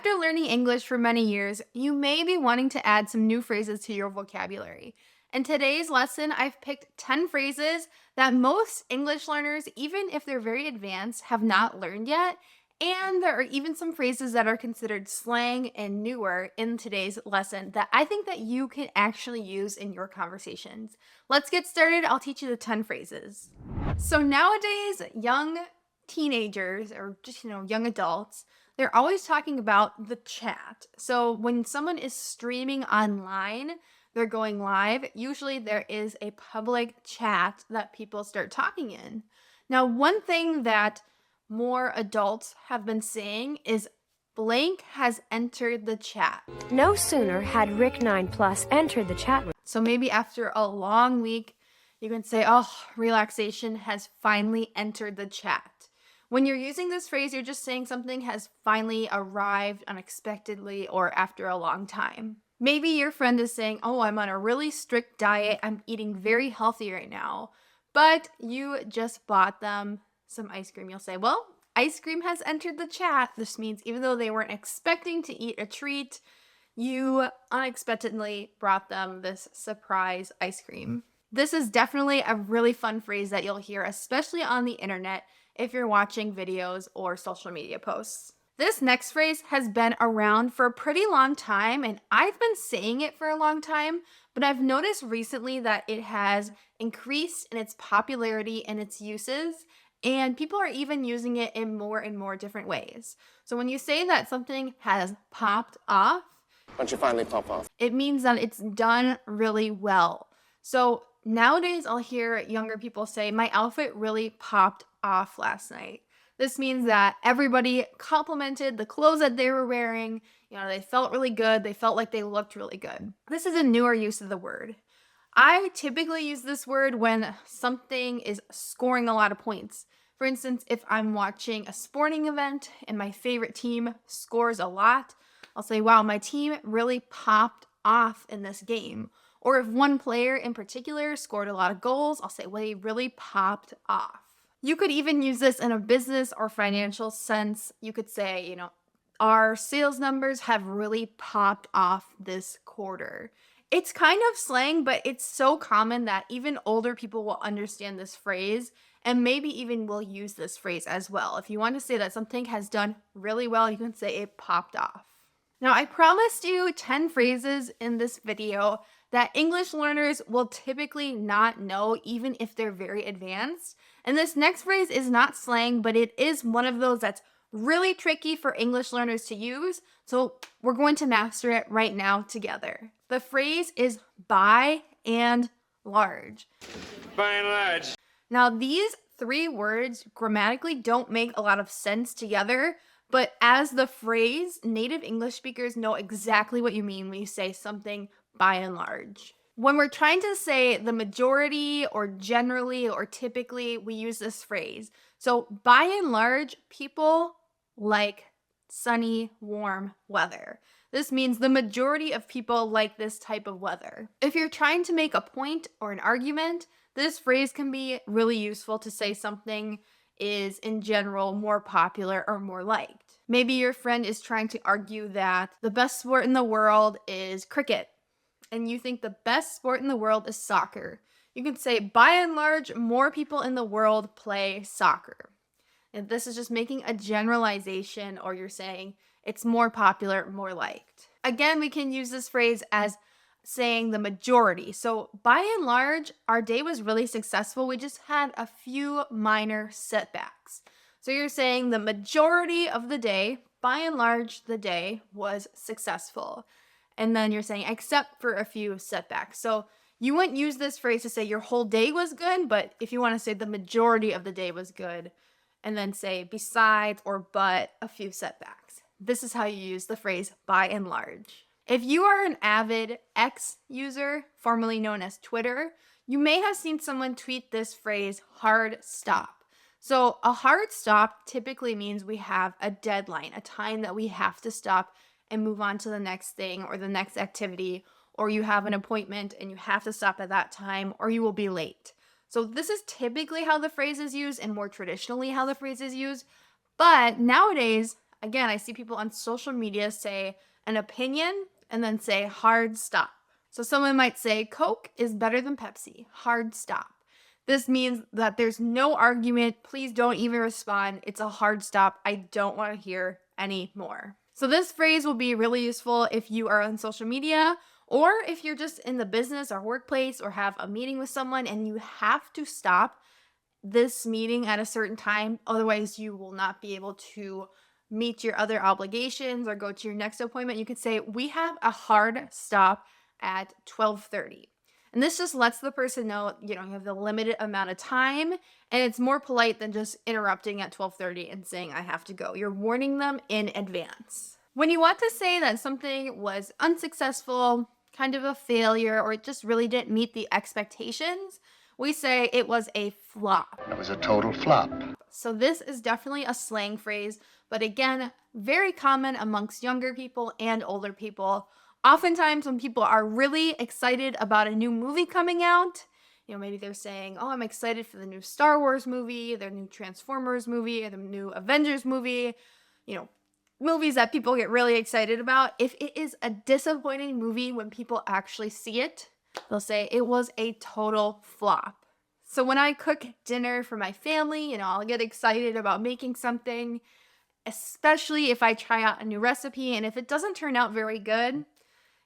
After learning English for many years, you may be wanting to add some new phrases to your vocabulary. In today's lesson, I've picked 10 phrases that most English learners, even if they're very advanced, have not learned yet. And there are even some phrases that are considered slang and newer in today's lesson that I think that you can actually use in your conversations. Let's get started. I'll teach you the 10 phrases. So nowadays, young teenagers or just, young adults, they're always talking about the chat. So when someone is streaming online, they're going live. Usually there is a public chat that people start talking in. Now, one thing that more adults have been saying is blank has entered the chat. No sooner had Rick 9 Plus entered the chat room. So maybe after a long week, you can say, oh, relaxation has finally entered the chat. When you're using this phrase, you're just saying something has finally arrived unexpectedly or after a long time. Maybe your friend is saying, oh, I'm on a really strict diet. I'm eating very healthy right now. But you just bought them some ice cream. You'll say, well, ice cream has entered the chat. This means even though they weren't expecting to eat a treat, you unexpectedly brought them this surprise ice cream. This is definitely a really fun phrase that you'll hear, especially on the internet if you're watching videos or social media posts. This next phrase has been around for a pretty long time, and I've been saying it for a long time, but I've noticed recently that it has increased in its popularity and its uses, and people are even using it in more and more different ways. So when you say that something has popped off, once you finally pop off, it means that it's done really well. So nowadays I'll hear younger people say, my outfit really popped off last night. This means that everybody complimented the clothes that they were wearing. They felt really good. They felt like they looked really good. This is a newer use of the word. I typically use this word when something is scoring a lot of points. For instance, if I'm watching a sporting event and my favorite team scores a lot, I'll say, wow, my team really popped off in this game. Or if one player in particular scored a lot of goals, I'll say, well, they really popped off. You could even use this in a business or financial sense. You could say, our sales numbers have really popped off this quarter. It's kind of slang, but it's so common that even older people will understand this phrase and maybe even will use this phrase as well. If you want to say that something has done really well, you can say it popped off. Now, I promised you 10 phrases in this video that English learners will typically not know even if they're very advanced. And this next phrase is not slang, but it is one of those that's really tricky for English learners to use. So we're going to master it right now together. The phrase is by and large. by and large. Now, these three words grammatically don't make a lot of sense together, but as the phrase, native English speakers know exactly what you mean when you say something by and large. When we're trying to say the majority or generally or typically, we use this phrase. So by and large, people like sunny, warm weather. This means the majority of people like this type of weather. If you're trying to make a point or an argument, this phrase can be really useful to say something is in general more popular or more liked. Maybe your friend is trying to argue that the best sport in the world is cricket, and you think the best sport in the world is soccer. You can say, by and large, more people in the world play soccer. And this is just making a generalization, or you're saying it's more popular, more liked. Again, we can use this phrase as saying the majority. So by and large, our day was really successful. We just had a few minor setbacks. So you're saying the majority of the day, by and large, the day was successful. And then you're saying except for a few setbacks. So you wouldn't use this phrase to say your whole day was good, but if you want to say the majority of the day was good, and then say besides or but a few setbacks. This is how you use the phrase by and large. If you are an avid X user, formerly known as Twitter, you may have seen someone tweet this phrase, hard stop. So a hard stop typically means we have a deadline, a time that we have to stop and move on to the next thing or the next activity, or you have an appointment and you have to stop at that time or you will be late. So this is typically how the phrase is used and more traditionally how the phrase is used. But nowadays, Again, I see people on social media say an opinion and then say hard stop. So someone might say Coke is better than Pepsi, hard stop. This means that there's no argument. Please don't even respond. It's a hard stop. I don't want to hear any more. So this phrase will be really useful if you are on social media or if you're just in the business or workplace or have a meeting with someone and you have to stop this meeting at a certain time. Otherwise, you will not be able to meet your other obligations or go to your next appointment. You could say, we have a hard stop at 12:30. And this just lets the person know, you have the limited amount of time, and it's more polite than just interrupting at 12:30 and saying, I have to go. You're warning them in advance. When you want to say that something was unsuccessful, kind of a failure, or it just really didn't meet the expectations, we say it was a flop. It was a total flop. So this is definitely a slang phrase, but again, very common amongst younger people and older people. Oftentimes when people are really excited about a new movie coming out, maybe they're saying, oh, I'm excited for the new Star Wars movie, the new Transformers movie, or the new Avengers movie, movies that people get really excited about. If it is a disappointing movie when people actually see it, they'll say it was a total flop. So when I cook dinner for my family, I'll get excited about making something, especially if I try out a new recipe. And if it doesn't turn out very good,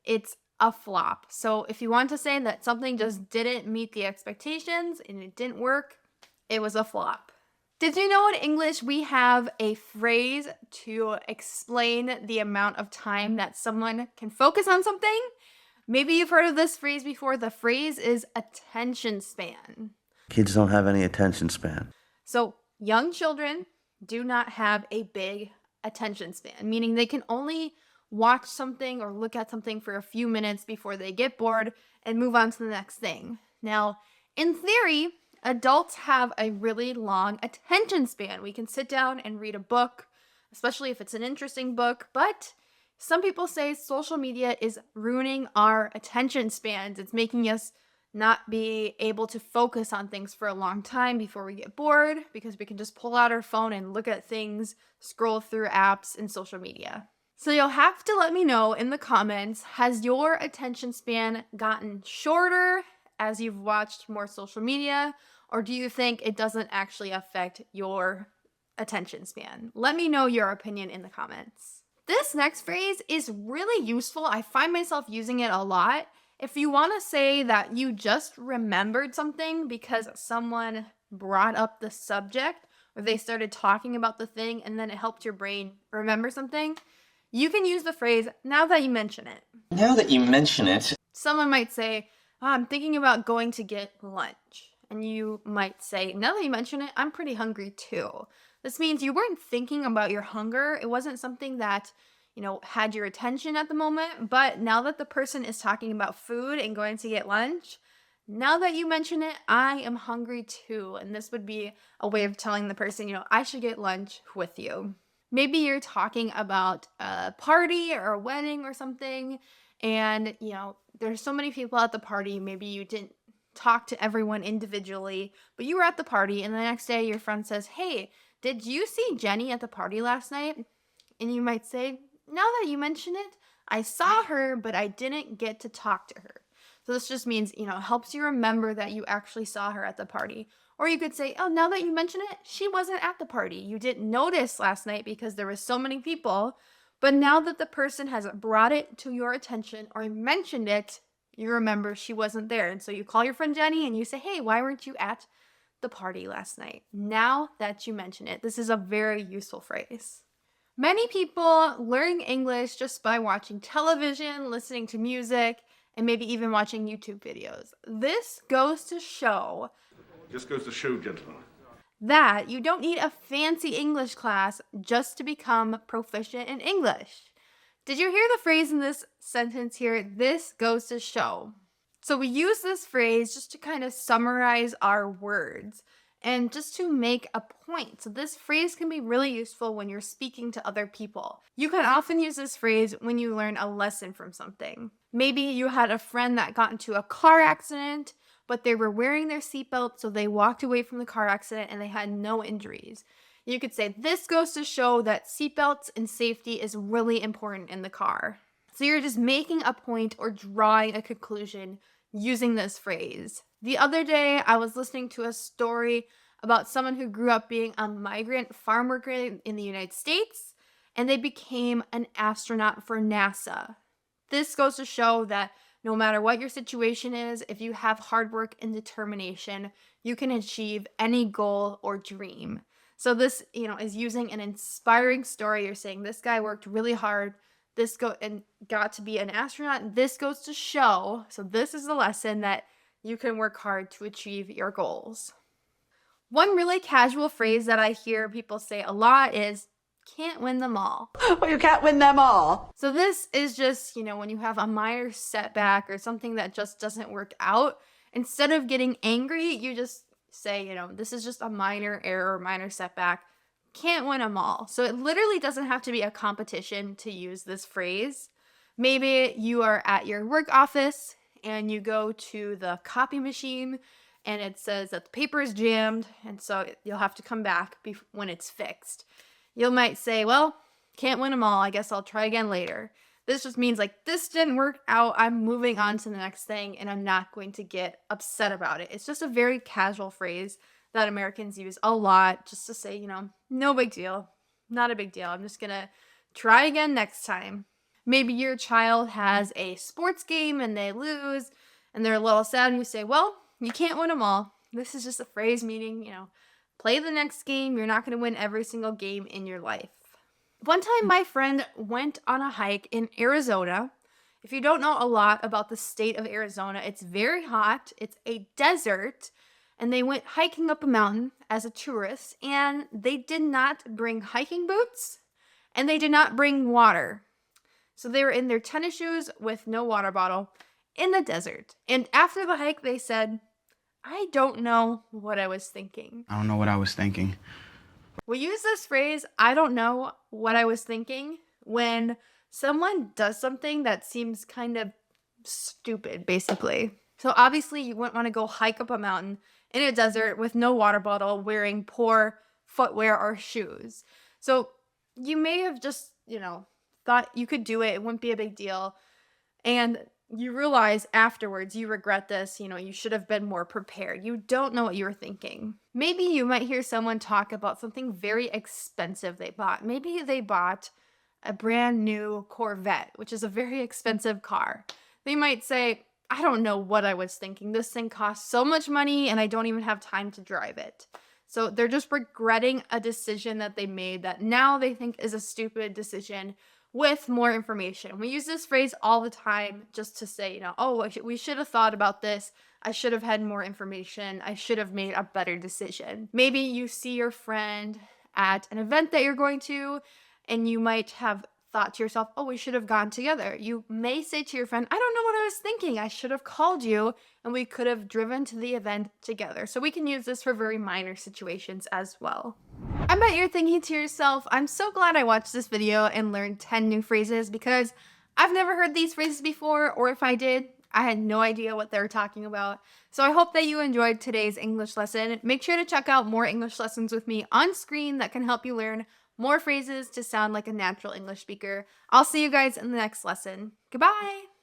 it's a flop. So if you want to say that something just didn't meet the expectations and it didn't work, it was a flop. Did you know in English we have a phrase to explain the amount of time that someone can focus on something? Maybe you've heard of this phrase before. The phrase is attention span. Kids don't have any attention span. So young children do not have a big attention span, meaning they can only watch something or look at something for a few minutes before they get bored and move on to the next thing. Now, in theory, adults have a really long attention span. We can sit down and read a book, especially if it's an interesting book, but some people say social media is ruining our attention spans. It's making us not be able to focus on things for a long time before we get bored because we can just pull out our phone and look at things, scroll through apps and social media. So you'll have to let me know in the comments, has your attention span gotten shorter as you've watched more social media, or do you think it doesn't actually affect your attention span? Let me know your opinion in the comments. This next phrase is really useful. I find myself using it a lot. If you want to say that you just remembered something because someone brought up the subject or they started talking about the thing and then it helped your brain remember something, you can use the phrase, now that you mention it. Now that you mention it. Someone might say, oh, I'm thinking about going to get lunch. And you might say, now that you mention it, I'm pretty hungry too. This means you weren't thinking about your hunger. It wasn't something that, had your attention at the moment. But now that the person is talking about food and going to get lunch, now that you mention it, I am hungry too. And this would be a way of telling the person, I should get lunch with you. Maybe you're talking about a party or a wedding or something, and, there's so many people at the party. Maybe you didn't talk to everyone individually, but you were at the party, and the next day your friend says, hey, did you see Jenny at the party last night? And you might say, now that you mention it, I saw her, but I didn't get to talk to her. So this just means, helps you remember that you actually saw her at the party. Or you could say, oh, now that you mention it, she wasn't at the party. You didn't notice last night because there was so many people. But now that the person has brought it to your attention or mentioned it, you remember she wasn't there. And so you call your friend Jenny and you say, hey, why weren't you at the party last night? Now that you mention it, this is a very useful phrase. Many people learn English just by watching television, listening to music, and maybe even watching YouTube videos. This goes to show Gentlemen, that you don't need a fancy English class just to become proficient in English. Did you hear the phrase in this sentence here? This goes to show. So we use this phrase just to kind of summarize our words and just to make a point. So this phrase can be really useful when you're speaking to other people. You can often use this phrase when you learn a lesson from something. Maybe you had a friend that got into a car accident, but they were wearing their seatbelt, so they walked away from the car accident and they had no injuries. You could say, this goes to show that seatbelts and safety is really important in the car. So you're just making a point or drawing a conclusion using this phrase. The other day, I was listening to a story about someone who grew up being a migrant farm worker in the United States, and they became an astronaut for NASA. This goes to show that no matter what your situation is, if you have hard work and determination, you can achieve any goal or dream. So this, is using an inspiring story. You're saying this guy worked really hard, and got to be an astronaut. This goes to show, so this is the lesson that you can work hard to achieve your goals. One really casual phrase that I hear people say a lot is, can't win them all. Well, you can't win them all. So this is just, when you have a minor setback or something that just doesn't work out, instead of getting angry, you just say, this is just a minor error, minor setback. Can't win them all. So it literally doesn't have to be a competition to use this phrase. Maybe you are at your work office and you go to the copy machine and it says that the paper is jammed, and so you'll have to come back when it's fixed. You might say, well, can't win them all. I guess I'll try again later. This just means this didn't work out. I'm moving on to the next thing and I'm not going to get upset about it. It's just a very casual phrase that Americans use a lot just to say, no big deal. Not a big deal. I'm just going to try again next time. Maybe your child has a sports game and they lose and they're a little sad and you say, well, you can't win them all. This is just a phrase meaning, play the next game. You're not going to win every single game in your life. One time my friend went on a hike in Arizona. If you don't know a lot about the state of Arizona, it's very hot. It's a desert. And they went hiking up a mountain as a tourist, and they did not bring hiking boots, and they did not bring water. So they were in their tennis shoes with no water bottle in the desert. And after the hike, they said, I don't know what I was thinking. I don't know what I was thinking. We use this phrase, I don't know what I was thinking, when someone does something that seems kind of stupid, basically. So obviously you wouldn't want to go hike up a mountain in a desert with no water bottle, wearing poor footwear or shoes. So you may have just, thought you could do it. It wouldn't be a big deal. And you realize afterwards you regret this. You should have been more prepared. You don't know what you were thinking. Maybe you might hear someone talk about something very expensive they bought. Maybe they bought a brand new Corvette, which is a very expensive car. They might say, I don't know what I was thinking. This thing costs so much money and I don't even have time to drive it. So they're just regretting a decision that they made that now they think is a stupid decision with more information. We use this phrase all the time just to say, we should have thought about this. I should have had more information. I should have made a better decision. Maybe you see your friend at an event that you're going to and you might have thought to yourself, we should have gone together. You may say to your friend, I don't know what I was thinking. I should have called you and we could have driven to the event together. So we can use this for very minor situations as well. I bet you're thinking to yourself, I'm so glad I watched this video and learned 10 new phrases because I've never heard these phrases before, or if I did, I had no idea what they were talking about. So I hope that you enjoyed today's English lesson. Make sure to check out more English lessons with me on screen that can help you learn more phrases to sound like a natural English speaker. I'll see you guys in the next lesson. Goodbye!